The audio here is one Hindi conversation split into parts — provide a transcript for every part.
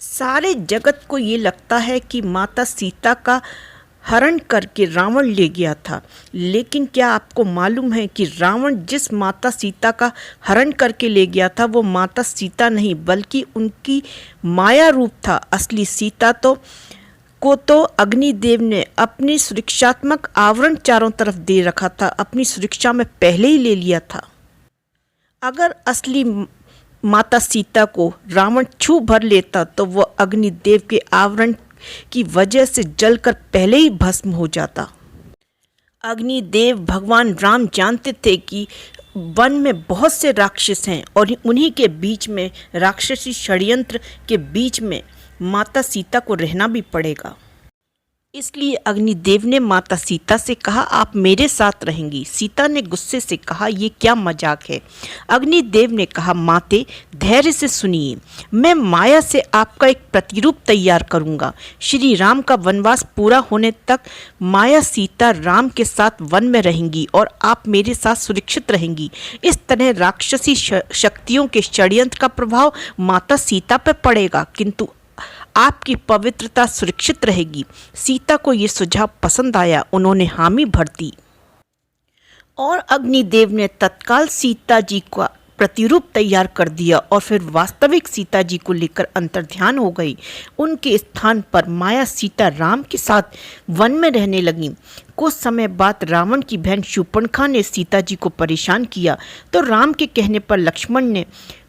सारे जगत को ये लगता है कि माता सीता का हरण करके रावण ले गया था, लेकिन क्या आपको मालूम है कि रावण जिस माता सीता का हरण करके ले गया था वो माता सीता नहीं बल्कि उनकी माया रूप था। असली सीता तो अग्निदेव ने अपनी सुरक्षात्मक आवरण चारों तरफ दे रखा था, अपनी सुरक्षा में पहले ही ले लिया था। अगर असली माता सीता को रावण छू भर लेता तो वह अग्निदेव के आवरण की वजह से जलकर पहले ही भस्म हो जाता। अग्निदेव भगवान राम जानते थे कि वन में बहुत से राक्षस हैं और उन्हीं के बीच में, राक्षसी षड्यंत्र के बीच में माता सीता को रहना भी पड़ेगा। इसलिए अग्निदेव ने माता सीता से कहा, आप मेरे साथ रहेंगी। सीता ने गुस्से से कहा, ये क्या मजाक है। अग्निदेव ने कहा, माते धैर्य से सुनिए, मैं माया से आपका एक प्रतिरूप तैयार करूंगा। श्री राम का वनवास पूरा होने तक माया सीता राम के साथ वन में रहेंगी और आप मेरे साथ सुरक्षित रहेंगी। इस तरह राक्षसी शक्तियों के षड्यंत्र का प्रभाव माता सीता पर पड़ेगा, किंतु आपकी पवित्रता सुरक्षित रहेगी। सीता को यह सुझाव पसंद आया, उन्होंने हामी भर दी और अग्निदेव ने तत्काल सीता जी का प्रतिरूप तैयार कर दिया और फिर वास्तविक सीता जी को लेकर अंतर्ध्यान हो गई। उनके स्थान पर माया सीता राम के साथ वन में रहने लगी। कुछ समय बाद रावण की बहन शूर्पणखा ने सीता जी को परेशान किया तो राम के कहने पर लक्ष्मण ने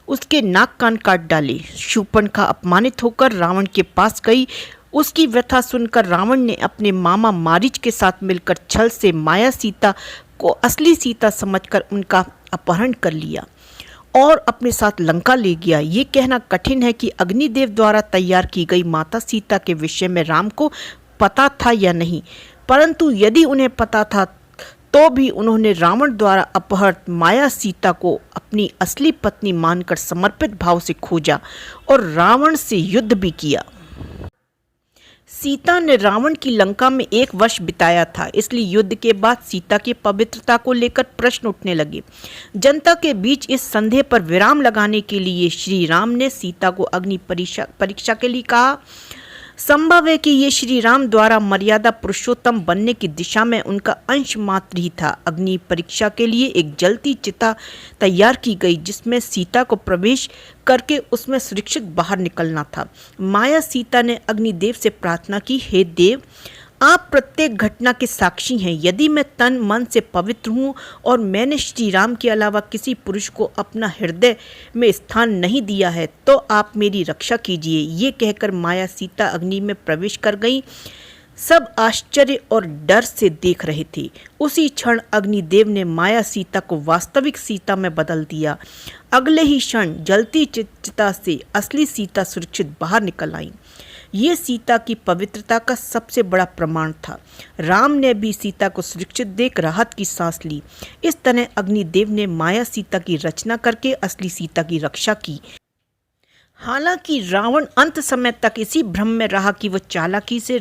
उसके नाक कान काट डाले। शूर्पणखा अपमानित होकर रावण के पास गई। उसकी व्यथा सुनकर रावण ने अपने मामा मारीच के साथ मिलकर छल से माया सीता को असली सीता समझकर उनका अपहरण कर लिया और अपने साथ लंका ले गया। ये कहना कठिन है कि अग्निदेव द्वारा तैयार की गई माता सीता के विषय में राम को पता था या नहीं, परंतु यदि उन्हें पता था तो भी उन्होंने रावण द्वारा अपहृत माया सीता को अपनी असली पत्नी मानकर समर्पित भाव से खोजा और रावण से युद्ध भी किया। सीता ने रावण की लंका में 1 वर्ष बिताया था, इसलिए युद्ध के बाद सीता की पवित्रता को लेकर प्रश्न उठने लगे। जनता के बीच इस संदेह पर विराम लगाने के लिए श्री राम ने सीता को अग्नि परीक्षा के लिए कहा। संभव है कि ये श्री राम द्वारा मर्यादा पुरुषोत्तम बनने की दिशा में उनका अंश मात्र ही था। अग्नि परीक्षा के लिए एक जलती चिता तैयार की गई जिसमें सीता को प्रवेश करके उसमें सुरक्षित बाहर निकलना था। माया सीता ने अग्निदेव से प्रार्थना की, हे देव, आप प्रत्येक घटना के साक्षी हैं। यदि मैं तन मन से पवित्र हूँ और मैंने श्री राम के अलावा किसी पुरुष को अपना हृदय में स्थान नहीं दिया है तो आप मेरी रक्षा कीजिए। ये कहकर माया सीता अग्नि में प्रवेश कर गई। सब आश्चर्य और डर से देख रहे थे। उसी क्षण अग्निदेव ने माया सीता को वास्तविक सीता में बदल दिया। अगले ही क्षण जलती चिता से असली सीता सुरक्षित बाहर निकल आई। ये सीता की पवित्रता का सबसे बड़ा प्रमाण था। राम ने भी सीता को सुरक्षित देख राहत की सांस ली। इस तरह अग्निदेव ने माया सीता की रचना करके असली सीता की रक्षा की। हालांकि रावण अंत समय तक इसी भ्रम में रहा कि वह चालाकी से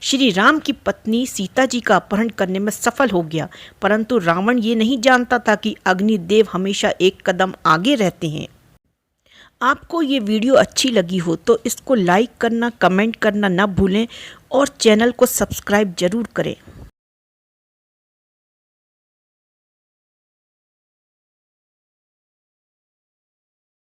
श्री राम की पत्नी सीता जी का अपहरण करने में सफल हो गया, परंतु रावण ये नहीं जानता था कि अग्निदेव हमेशा एक कदम आगे रहते हैं। आपको ये वीडियो अच्छी लगी हो तो इसको लाइक करना, कमेंट करना ना भूलें और चैनल को सब्सक्राइब जरूर करें।